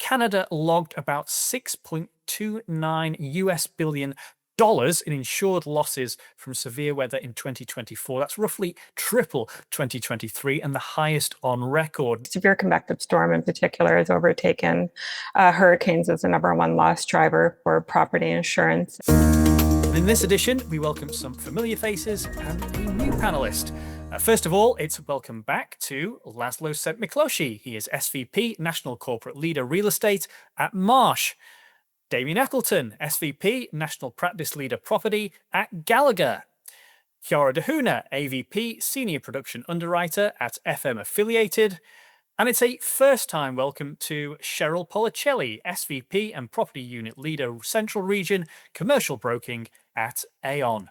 Canada logged about $6.29 billion in insured losses from severe weather in 2024. That's roughly triple 2023 and the highest on record. Severe convective storm in particular has overtaken hurricanes as the #1 loss driver for property insurance. In this edition, we welcome some familiar faces and a new panelist. First of all, it's welcome back to Laszlo Szent-Miklósi. He is SVP, National Corporate Leader Real Estate at Marsh. Damien Eccleton, SVP, National Practice Leader Property at Gallagher. Chiara DeHuna, AVP, Senior Production Underwriter at FM Affiliated. And it's a first-time welcome to Cheryl Policelli, SVP and Property Unit Leader Central Region, Commercial Broking at Aon.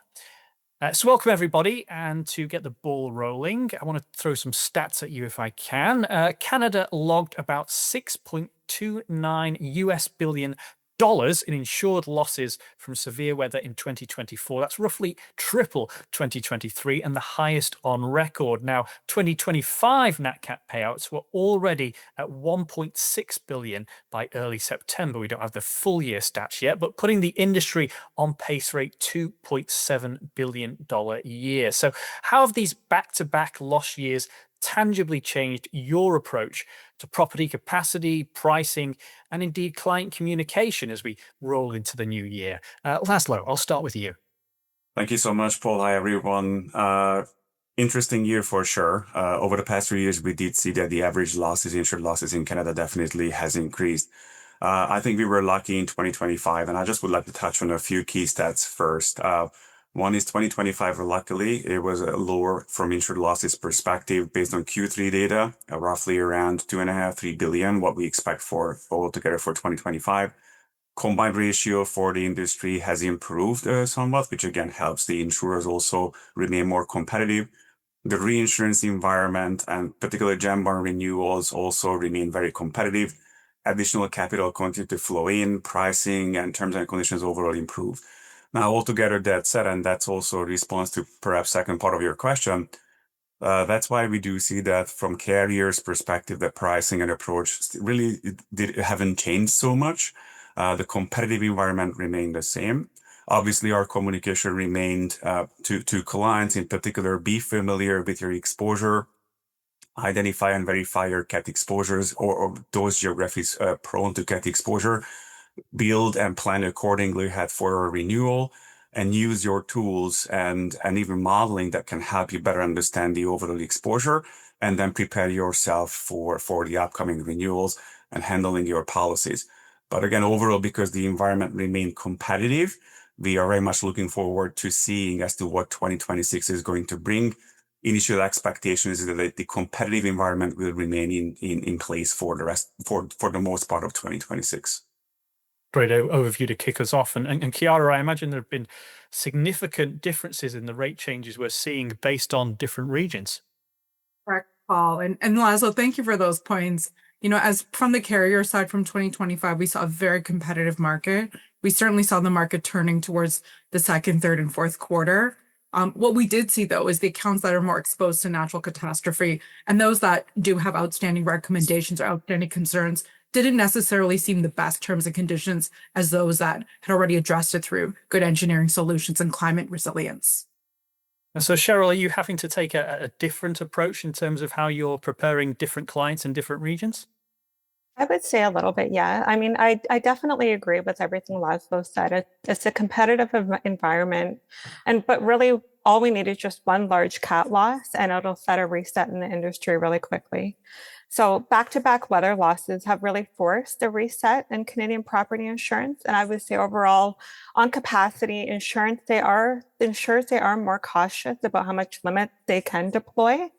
So welcome everybody, and to get the ball rolling, I want to throw some stats at you if I can. Canada logged about $6.29 billion in insured losses from severe weather in 2024. That's roughly triple 2023 and the highest on record. Now, 2025 NatCat payouts were already at $1.6 billion by early September. We don't have the full year stats yet, but putting the industry on pace for a $2.7 billion year. So how have these back-to-back loss years tangibly changed your approach to property capacity, pricing, and indeed client communication as we roll into the new year? Laszlo, I'll start with you. Thank you so much, Paul. Hi, everyone. Interesting year for sure. Over the past 3 years, we did see that the average insured losses in Canada definitely has increased. I think we were lucky in 2025, and I just would like to touch on a few key stats first. One is 2025, luckily, it was lower from insured losses perspective based on Q3 data, roughly around $2.5–3 billion, what we expect for altogether for 2025. Combined ratio for the industry has improved somewhat, which again helps the insurers also remain more competitive. The reinsurance environment and particularly Gen 1 renewals also remain very competitive. Additional capital continued to flow in, pricing and terms and conditions overall improved. Now, altogether, that said, and that's also a response to perhaps second part of your question, that's why we do see that from carriers' perspective, the pricing and approach really haven't changed so much. The competitive environment remained the same. Obviously, our communication remained to clients, in particular, be familiar with your exposure, identify and verify your cat exposures or those geographies prone to cat exposure, build and plan accordingly for a renewal, and use your tools and even modeling that can help you better understand the overall exposure, and then prepare yourself for the upcoming renewals and handling your policies. But again, overall, because the environment remained competitive, we are very much looking forward to seeing as to what 2026 is going to bring. Initial expectations is that the competitive environment will remain in place for the most part of 2026. Great overview to kick us off. And Chiara, I imagine there have been significant differences in the rate changes we're seeing based on different regions. Correct, Paul. And Laszlo, thank you for those points. You know, as from the carrier side from 2025, we saw a very competitive market. We certainly saw the market turning towards the second, third, and fourth quarter. What we did see, though, is the accounts that are more exposed to natural catastrophe and those that do have outstanding recommendations or outstanding concerns didn't necessarily seem the best terms and conditions as those that had already addressed it through good engineering solutions and climate resilience. And so, Cheryl, are you having to take a different approach in terms of how you're preparing different clients in different regions? I would say a little bit, yeah. I mean, I definitely agree with everything Laszlo said. It's a competitive environment, but really all we need is just one large cat loss and it'll set a reset in the industry really quickly. So back-to-back weather losses have really forced a reset in Canadian property insurance. And I would say overall on capacity insurance, insurers are more cautious about how much limit they can deploy.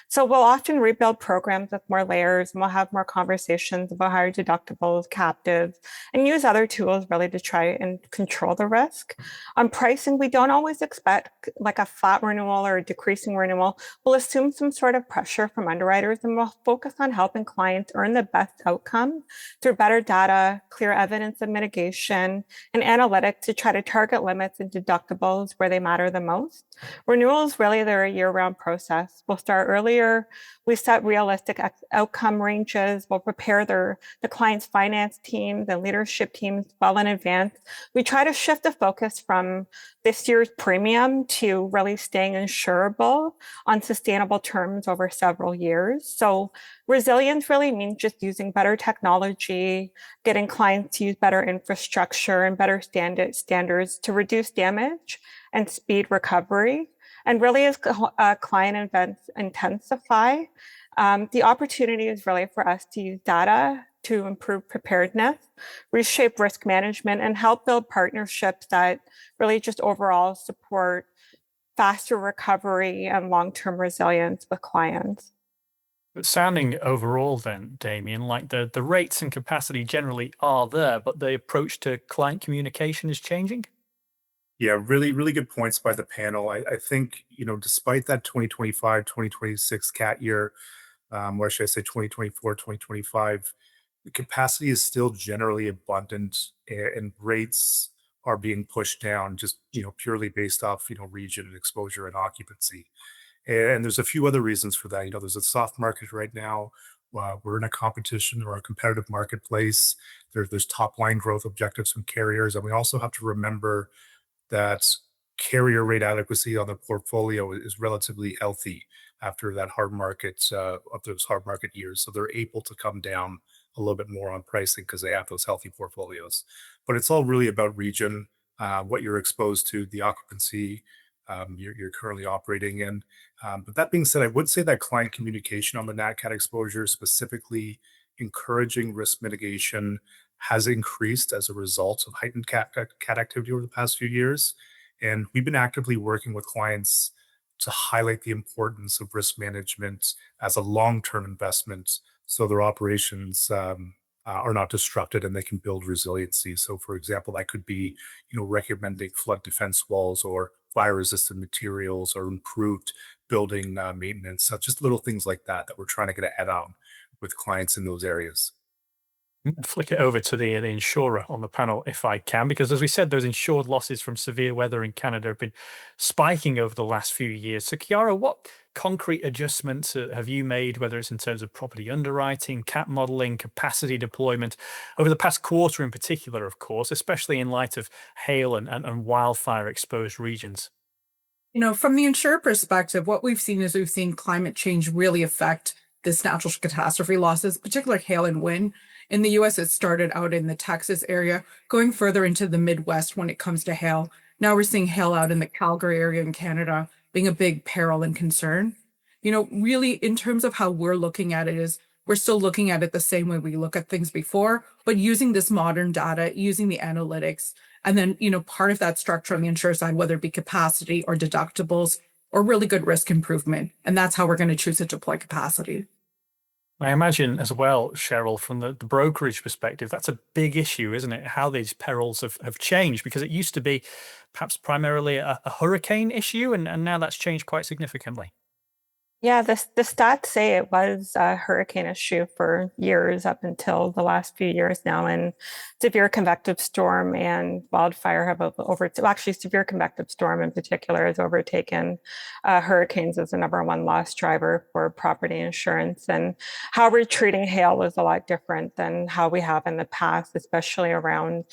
So we'll often rebuild programs with more layers, and we'll have more conversations about higher deductibles, captives, and use other tools really to try and control the risk. On pricing, we don't always expect like a flat renewal or a decreasing renewal. We'll assume some sort of pressure from underwriters, and we'll focus on helping clients earn the best outcome through better data, clear evidence of mitigation, and analytics to try to target limits and deductibles where they matter the most. Renewals, really, they're a year-round process. We'll start earlier. We set realistic outcome ranges. We'll prepare the client's finance teams and leadership teams well in advance. We try to shift the focus from this year's premium to really staying insurable on sustainable terms over several years. So resilience really means just using better technology, getting clients to use better infrastructure and better standards to reduce damage and speed recovery. And really, as client events intensify, the opportunity is really for us to use data to improve preparedness, reshape risk management, and help build partnerships that really just overall support faster recovery and long-term resilience with clients. But sounding overall then, Damien, like the rates and capacity generally are there, but the approach to client communication is changing? Yeah, really good points by the panel. I think, despite that 2025, 2026 cat year, or should I say 2024, 2025, the capacity is still generally abundant and rates are being pushed down just, purely based off, region and exposure and occupancy. And there's a few other reasons for that. There's a soft market right now. We're in a competition or a competitive marketplace. There's top line growth objectives from carriers. And we also have to remember that carrier rate adequacy on the portfolio is relatively healthy after that hard market of those hard market years. So they're able to come down a little bit more on pricing because they have those healthy portfolios. But it's all really about region, what you're exposed to, the occupancy you're currently operating in. But that being said, I would say that client communication on the Nat Cat exposure, specifically encouraging risk mitigation, has increased as a result of heightened cat activity over the past few years. And we've been actively working with clients to highlight the importance of risk management as a long-term investment so their operations are not disrupted and they can build resiliency. So for example, that could be, recommending flood defense walls or fire-resistant materials or improved building maintenance. So just little things like that we're trying to get ahead on with clients in those areas. Flick it over to the insurer on the panel if I can, because as we said, those insured losses from severe weather in Canada have been spiking over the last few years. So Chiara, what concrete adjustments have you made, whether it's in terms of property underwriting, cat modeling, capacity deployment, over the past quarter in particular, of course, especially in light of hail and wildfire exposed regions? From the insurer perspective, what we've seen is we've seen climate change really affect this natural catastrophe losses, particularly hail and wind. In the US, it started out in the Texas area, going further into the Midwest when it comes to hail. Now we're seeing hail out in the Calgary area in Canada being a big peril and concern. Really, in terms of how we're looking at it, is we're still looking at it the same way we look at things before, but using this modern data, using the analytics, and then, part of that structure on the insurer side, whether it be capacity or deductibles or really good risk improvement. And that's how we're going to choose to deploy capacity. I imagine as well, Cheryl, from the brokerage perspective, that's a big issue, isn't it? How these perils have changed, because it used to be perhaps primarily a hurricane issue, and now that's changed quite significantly. Yeah, the stats say it was a hurricane issue for years up until the last few years now. And severe convective storm and wildfire have actually severe convective storm in particular has overtaken hurricanes as the #1 loss driver for property insurance. And how we're treating hail is a lot different than how we have in the past, especially around,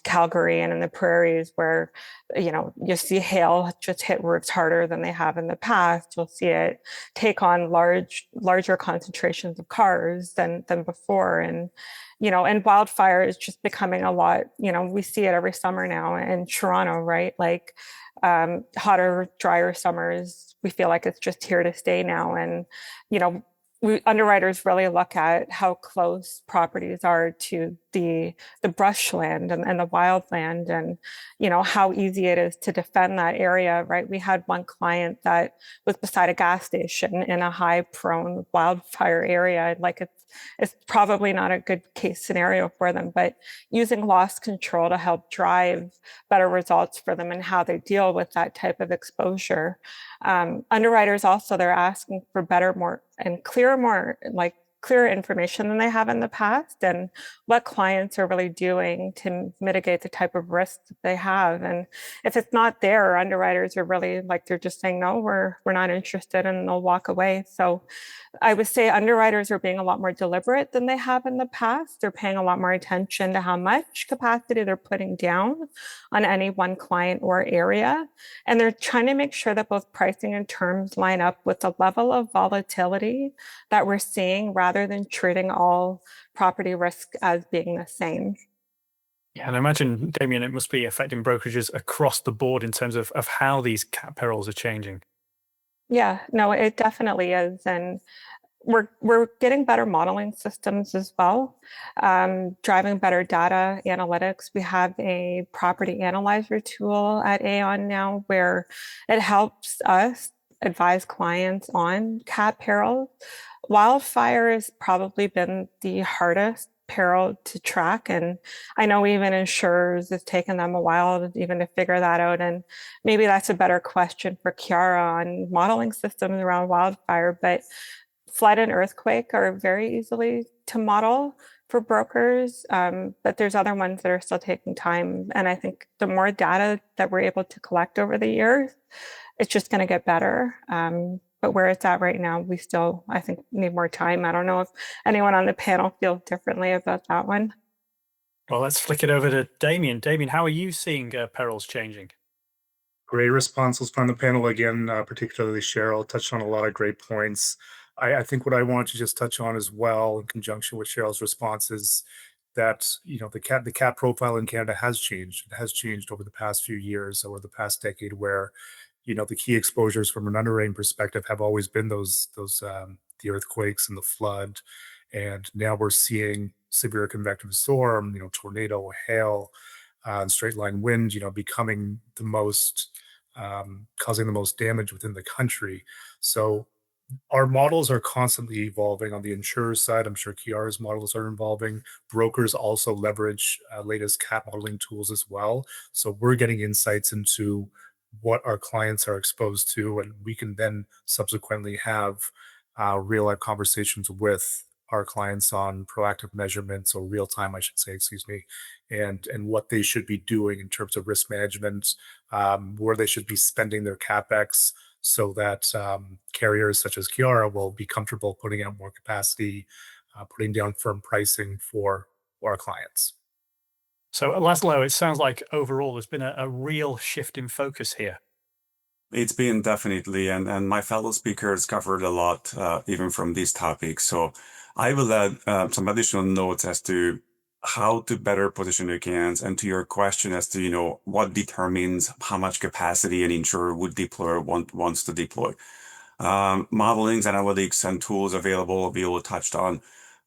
Calgary and in the prairies where, you see hail just hit roofs harder than they have in the past. You'll see it take on larger concentrations of cars than before. And wildfire is just becoming a lot, we see it every summer now in Toronto, right? Like hotter, drier summers, we feel like it's just here to stay now. And underwriters really look at how close properties are to the brushland and the wildland, and how easy it is to defend that area, right? We had one client that was beside a gas station in a high prone wildfire area. Like it's probably not a good case scenario for them, but using loss control to help drive better results for them and how they deal with that type of exposure. Underwriters also, they're asking for better, more and clearer, more like clearer information than they have in the past, and what clients are really doing to mitigate the type of risk that they have. And if it's not there, underwriters are really like, they're just saying, no, we're not interested, and they'll walk away. So I would say underwriters are being a lot more deliberate than they have in the past. They're paying a lot more attention to how much capacity they're putting down on any one client or area. And they're trying to make sure that both pricing and terms line up with the level of volatility that we're seeing, rather than treating all property risk as being the same. Yeah, and I imagine, Damien, it must be affecting brokerages across the board in terms of how these cat perils are changing. Yeah, no, it definitely is. And we're getting better modeling systems as well, driving better data analytics. We have a property analyzer tool at Aon now where it helps us advise clients on cat perils. Wildfire has probably been the hardest peril to track, and I know even insurers, it's taken them a while even to figure that out. And maybe that's a better question for Kiara on modeling systems around wildfire. But flood and earthquake are very easily to model for brokers, but there's other ones that are still taking time. And I think the more data that we're able to collect over the years, it's just going to get better. But where it's at right now, we still, I think, need more time. I don't know if anyone on the panel feels differently about that one. Well, let's flick it over to Damien. Damien, how are you seeing perils changing? Great responses from the panel again, particularly Cheryl touched on a lot of great points. I think what I want to just touch on as well, in conjunction with Cheryl's response, is that the cat profile in Canada has changed. It has changed over the past few years, over the past decade, where the key exposures from an underwriting perspective have always been the earthquakes and the flood, and now we're seeing severe convective storm, tornado, hail, and straight line wind, becoming the most causing the most damage within the country. So our models are constantly evolving on the insurer side. I'm sure Kiara's models are evolving. Brokers also leverage latest cat modeling tools as well. So we're getting insights into what our clients are exposed to, and we can then subsequently have real life conversations with our clients on proactive measurements, or real time, I should say, excuse me, and what they should be doing in terms of risk management, where they should be spending their capex, so that carriers such as Kiara will be comfortable putting out more capacity, putting down firm pricing for our clients. So, Laszlo, it sounds like overall there's been a real shift in focus here. It's been definitely, and my fellow speakers covered a lot, even from these topics. So I will add some additional notes as to how to better position your cans, and to your question as to, what determines how much capacity an insurer would deploy or wants to deploy. Modelings, analytics, and tools available, we all touched on.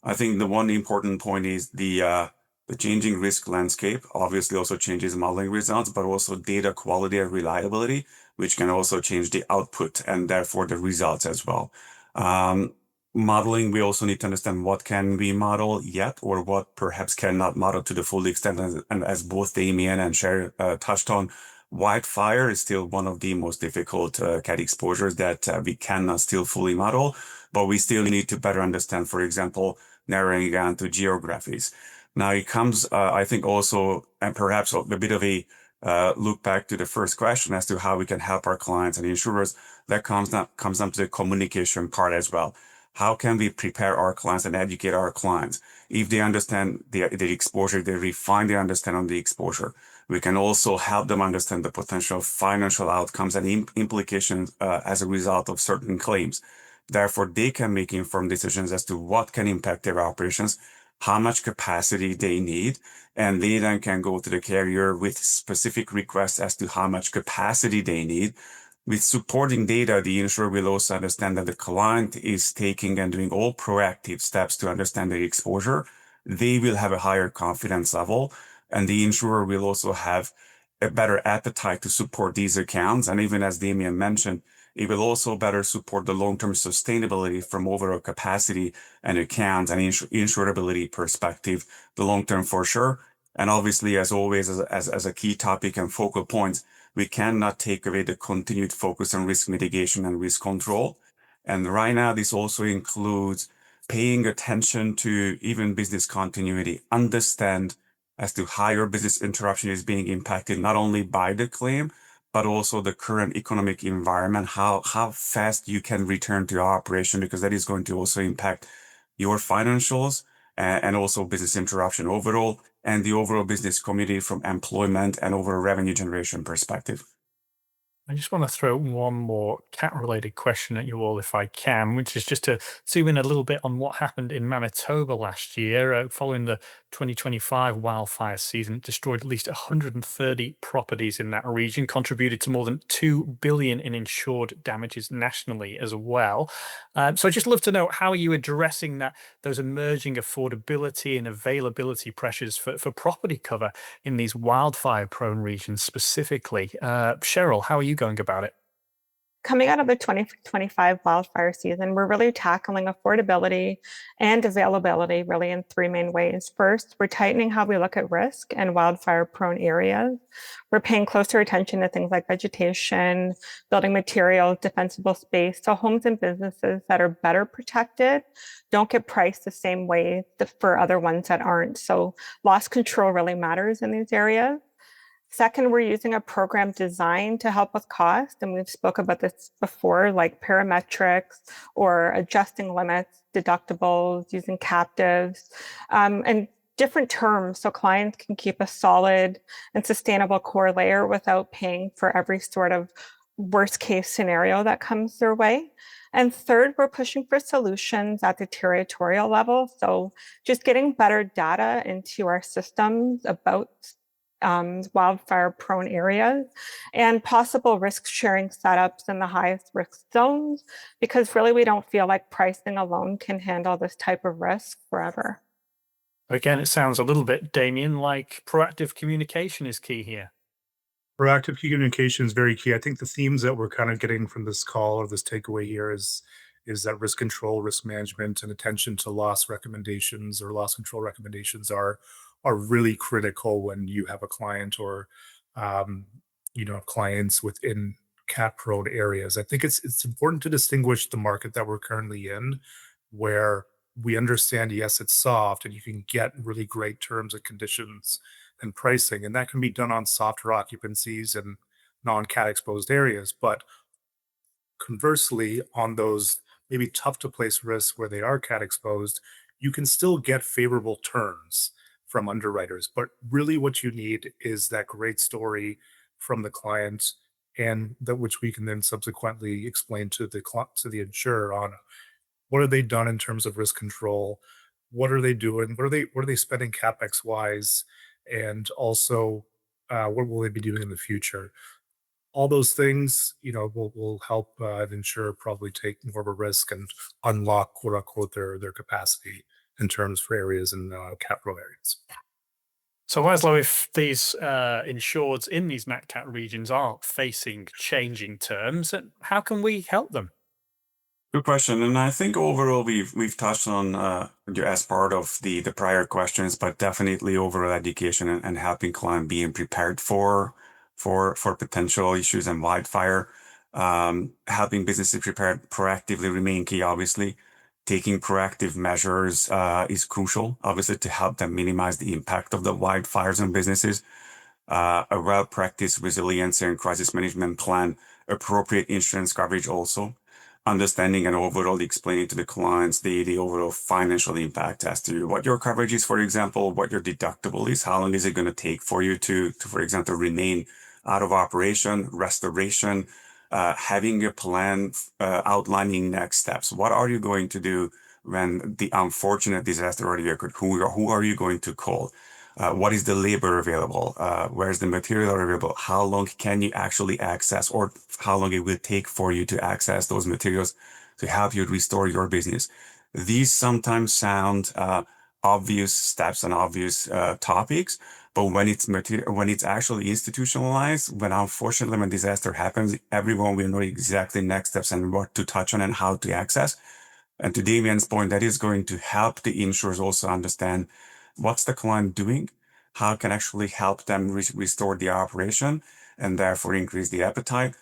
I think the one important point is the changing risk landscape obviously also changes modeling results, but also data quality and reliability, which can also change the output and therefore the results as well. Modeling, we also need to understand what can we model yet, or what perhaps cannot model to the full extent. And as both Damien and Sher touched on, wildfire is still one of the most difficult cat exposures that we cannot still fully model, but we still need to better understand, for example, narrowing down to geographies. Now it comes, I think also, and perhaps a bit of a look back to the first question as to how we can help our clients and insurers. That comes down to the communication part as well. How can we prepare our clients and educate our clients? If they understand the exposure, they refine their understanding of the exposure. We can also help them understand the potential financial outcomes and implications as a result of certain claims. Therefore, they can make informed decisions as to what can impact their operations, how much capacity they need, and they then can go to the carrier with specific requests as to how much capacity they need. With supporting data, the insurer will also understand that the client is taking and doing all proactive steps to understand their exposure. They will have a higher confidence level, and the insurer will also have a better appetite to support these accounts. And even as Damien mentioned, it will also better support the long-term sustainability from overall capacity and accounts and insurability perspective, the long-term for sure. And obviously, as always, as a key topic and focal point, we cannot take away the continued focus on risk mitigation and risk control. And right now, this also includes paying attention to even business continuity, understand as to how your business interruption is being impacted, not only by the claim, but also the current economic environment, how fast you can return to your operation, because that is going to also impact your financials and also business interruption overall, and the overall business community from employment and overall revenue generation perspective. I just want to throw one more cat-related question at you all, if I can, which is just to zoom in a little bit on what happened in Manitoba last year. Following the 2025 wildfire season, it destroyed at least 130 properties in that region, contributed to more than $2 billion in insured damages nationally as well. So I'd just love to know, how are you addressing those emerging affordability and availability pressures for property cover in these wildfire-prone regions specifically? Cheryl, how are you going about it? Coming out of the 2025 wildfire season, we're really tackling affordability and availability really in three main ways. First, we're tightening how we look at risk in wildfire-prone areas. We're paying closer attention to things like vegetation, building materials, defensible space, so homes and businesses that are better protected don't get priced the same way for other ones that aren't. So loss control really matters in these areas. Second, we're using a program designed to help with cost, and we've spoken about this before, like parametrics or adjusting limits, deductibles, using captives, and different terms so clients can keep a solid and sustainable core layer without paying for every sort of worst case scenario that comes their way. And third, we're pushing for solutions at the territorial level. So just getting better data into our systems about wildfire prone areas and possible risk sharing setups in the highest risk zones, because really we don't feel like pricing alone can handle this type of risk forever. Again, it sounds a little bit, Damien, like proactive communication is key here. Proactive communication is very key. I think the themes that we're kind of getting from this call or this takeaway here is that risk control, risk management, and attention to loss recommendations or loss control recommendations are really critical when you have a client or clients within cat prone areas. I think it's important to distinguish the market that we're currently in, where we understand, yes, it's soft and you can get really great terms and conditions and pricing, and that can be done on softer occupancies and non-cat exposed areas. But conversely, on those maybe tough to place risks where they are cat exposed, you can still get favorable terms from underwriters. But really what you need is that great story from the client, and that which we can then subsequently explain to the insurer on what have they done in terms of risk control, what are they doing, what are they spending capex wise, and also what will they be doing in the future. All those things, will help an insurer probably take more of a risk and unlock, quote unquote, their capacity in terms for areas in cat prone areas. So, Laszlo, if these insureds in these NatCat regions are facing changing terms, how can we help them? Good question, and I think overall we've touched on as part of the prior questions, but definitely overall education and helping client being prepared for potential issues and wildfire, helping businesses prepare proactively remain key. Obviously, taking proactive measures is crucial, obviously, to help them minimize the impact of the wildfires on businesses. A well-practiced resilience and crisis management plan, appropriate insurance coverage also. Understanding and overall explaining to the clients the overall financial impact as to what your coverage is, for example, what your deductible is, how long is it going to take for you to, for example, remain out of operation, restoration, having a plan outlining next steps. What are you going to do when the unfortunate disaster already occurred? Who are you going to call? What is the labor available? Where's the material available? How long can you actually access, or how long it will take for you to access those materials to help you restore your business? These sometimes sound obvious steps and obvious topics, but when it's actually institutionalized, when disaster happens, everyone will know exactly next steps and what to touch on and how to access. And to Damien's point, that is going to help the insurers also understand what's the client doing, how can actually help them restore the operation, and therefore increase the appetite.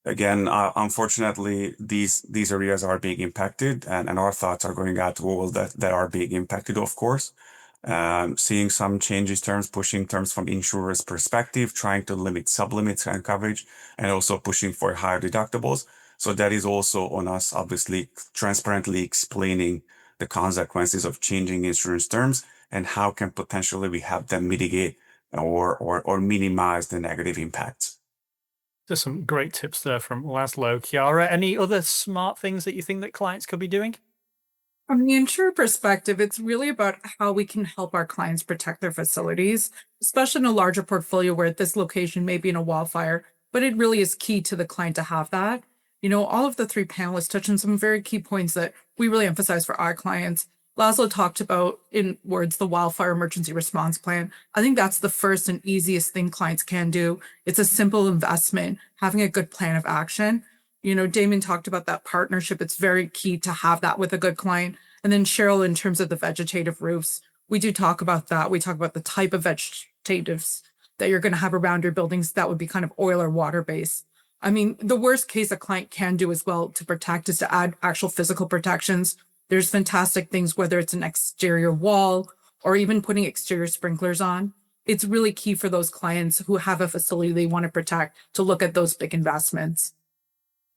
Again, unfortunately, these areas are being impacted, and our thoughts are going out to all that are being impacted, of course. Seeing some changes terms, pushing terms from insurers' perspective, trying to limit sublimits and coverage, and also pushing for higher deductibles. So that is also on us, obviously, transparently explaining the consequences of changing insurance terms and how can potentially we have them mitigate or minimize the negative impacts. There's some great tips there from Laszlo. Chiara, any other smart things that you think that clients could be doing? From the insurer perspective, it's really about how we can help our clients protect their facilities, especially in a larger portfolio where this location may be in a wildfire, but it really is key to the client to have that. All of the three panelists touched on some very key points that we really emphasize for our clients. Laszlo talked about, in words, the wildfire emergency response plan. I think that's the first and easiest thing clients can do. It's a simple investment, having a good plan of action. Damon talked about that partnership. It's very key to have that with a good client. And then Cheryl, in terms of the vegetative roofs, we do talk about that. We talk about the type of vegetatives that you're going to have around your buildings that would be kind of oil or water based. I mean, the worst case a client can do as well to protect is to add actual physical protections. There's fantastic things, whether it's an exterior wall or even putting exterior sprinklers on. It's really key for those clients who have a facility they want to protect to look at those big investments.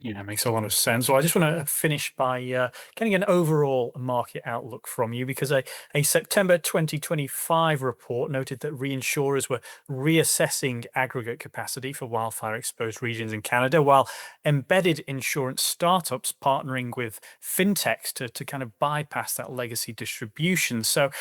Yeah, it makes a lot of sense. Well, I just want to finish by getting an overall market outlook from you, because a September 2025 report noted that reinsurers were reassessing aggregate capacity for wildfire exposed regions in Canada, while embedded insurance startups partnering with fintechs to kind of bypass that legacy distribution. So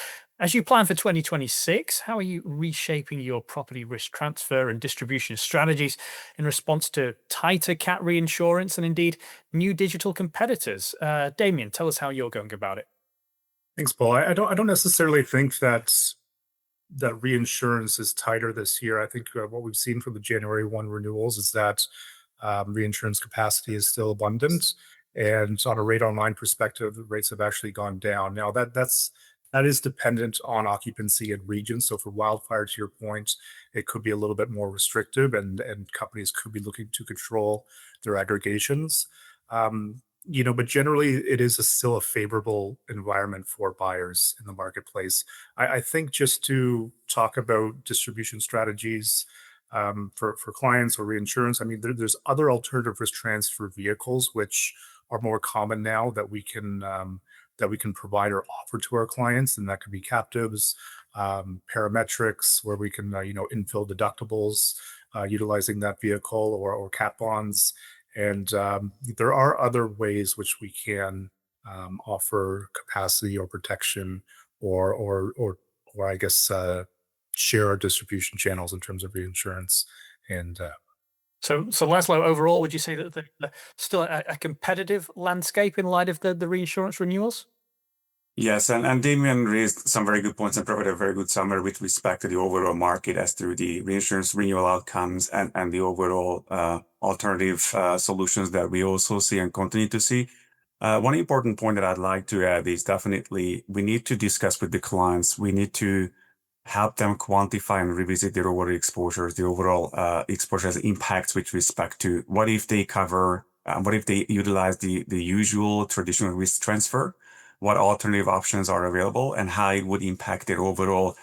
as you plan for 2026, how are you reshaping your property risk transfer and distribution strategies in response to tighter cat reinsurance and indeed new digital competitors? Damien, tell us how you're going about it. Thanks, Paul. I don't necessarily think that reinsurance is tighter this year. I think what we've seen from the January 1 renewals is that reinsurance capacity is still abundant, and on a rate online perspective, the rates have actually gone down. Now that is dependent on occupancy and region. So for wildfire, to your point, it could be a little bit more restrictive, and companies could be looking to control their aggregations. But generally, it is still a favorable environment for buyers in the marketplace. I think just to talk about distribution strategies for clients or reinsurance, I mean, there's other alternative risk transfer vehicles which are more common now that we can provide or offer to our clients, and that could be captives, parametrics, where we can infill deductibles utilizing that vehicle, or cat bonds. And there are other ways which we can offer capacity or protection, or I guess share our distribution channels in terms of reinsurance. And So Laszlo, overall, would you say that there's still a competitive landscape in light of the reinsurance renewals? Yes, and Damien raised some very good points and provided a very good summary with respect to the overall market as to the reinsurance renewal outcomes and the overall alternative solutions that we also see and continue to see. One important point that I'd like to add is definitely we need to discuss with the clients. We need to help them quantify and revisit their overall exposures, the overall exposures impacts with respect to what if they cover, what if they utilize the usual traditional risk transfer, what alternative options are available, and how it would impact their overall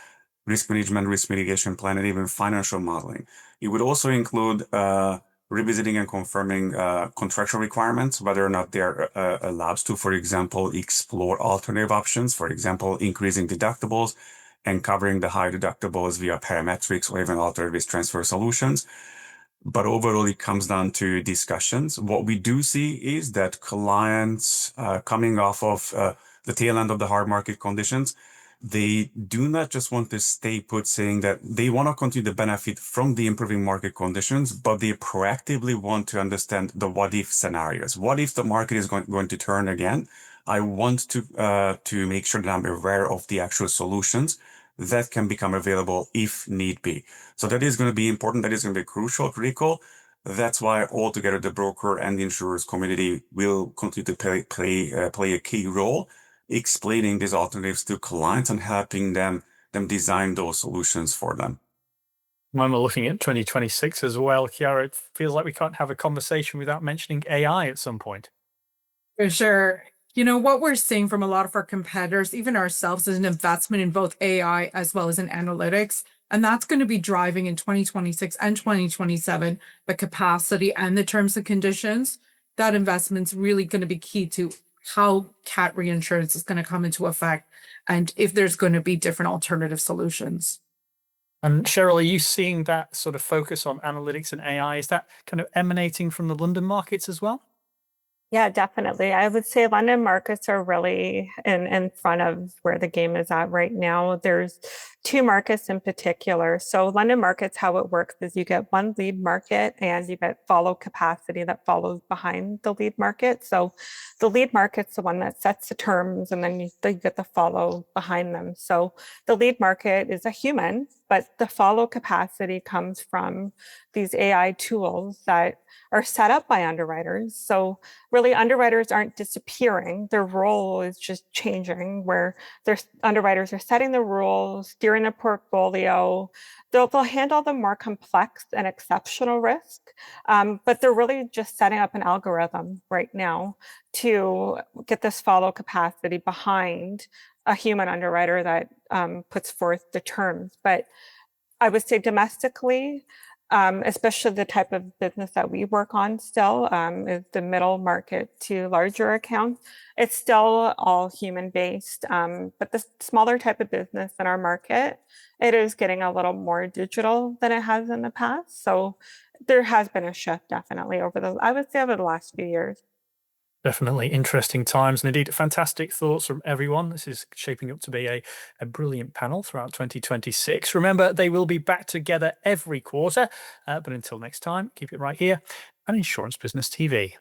risk management, risk mitigation plan, and even financial modeling. It would also include revisiting and confirming contractual requirements, whether or not they're allowed to, for example, explore alternative options, for example, increasing deductibles and covering the high deductibles via parametrics or even alternative risk transfer solutions. But overall, it comes down to discussions. What we do see is that clients coming off of the tail end of the hard market conditions, they do not just want to stay put, saying that they want to continue to benefit from the improving market conditions, but they proactively want to understand the what if scenarios. What if the market is going to turn again? I want to make sure that I'm aware of the actual solutions that can become available if need be. So that is going to be important. That is going to be crucial, critical. That's why altogether the broker and the insurers community will continue to play a key role, explaining these alternatives to clients and helping them design those solutions for them. When we're looking at 2026 as well, Kiara, it feels like we can't have a conversation without mentioning AI at some point. For sure. You know, what we're seeing from a lot of our competitors, even ourselves, is an investment in both AI as well as in analytics. And that's going to be driving in 2026 and 2027 the capacity and the terms and conditions. That investment's really going to be key to how cat reinsurance is going to come into effect and if there's going to be different alternative solutions. And Cheryl, are you seeing that sort of focus on analytics and AI? Is that kind of emanating from the London markets as well? Yeah, definitely. I would say London markets are really in front of where the game is at right now. There's two markets in particular. So London markets, how it works is you get one lead market and you get follow capacity that follows behind the lead market. So the lead market's the one that sets the terms and then you get the follow behind them. So the lead market is a human, but the follow capacity comes from these AI tools that are set up by underwriters. So really underwriters aren't disappearing. Their role is just changing where their underwriters are setting the rules, steering a portfolio. They'll handle the more complex and exceptional risk, but they're really just setting up an algorithm right now to get this follow capacity behind a human underwriter that puts forth the terms. But I would say domestically, especially the type of business that we work on still is the middle market to larger accounts. It's still all human based, but the smaller type of business in our market, it is getting a little more digital than it has in the past. So there has been a shift definitely I would say over the last few years. Definitely interesting times and indeed fantastic thoughts from everyone. This is shaping up to be a brilliant panel throughout 2026. Remember, they will be back together every quarter. But until next time, keep it right here on Insurance Business TV.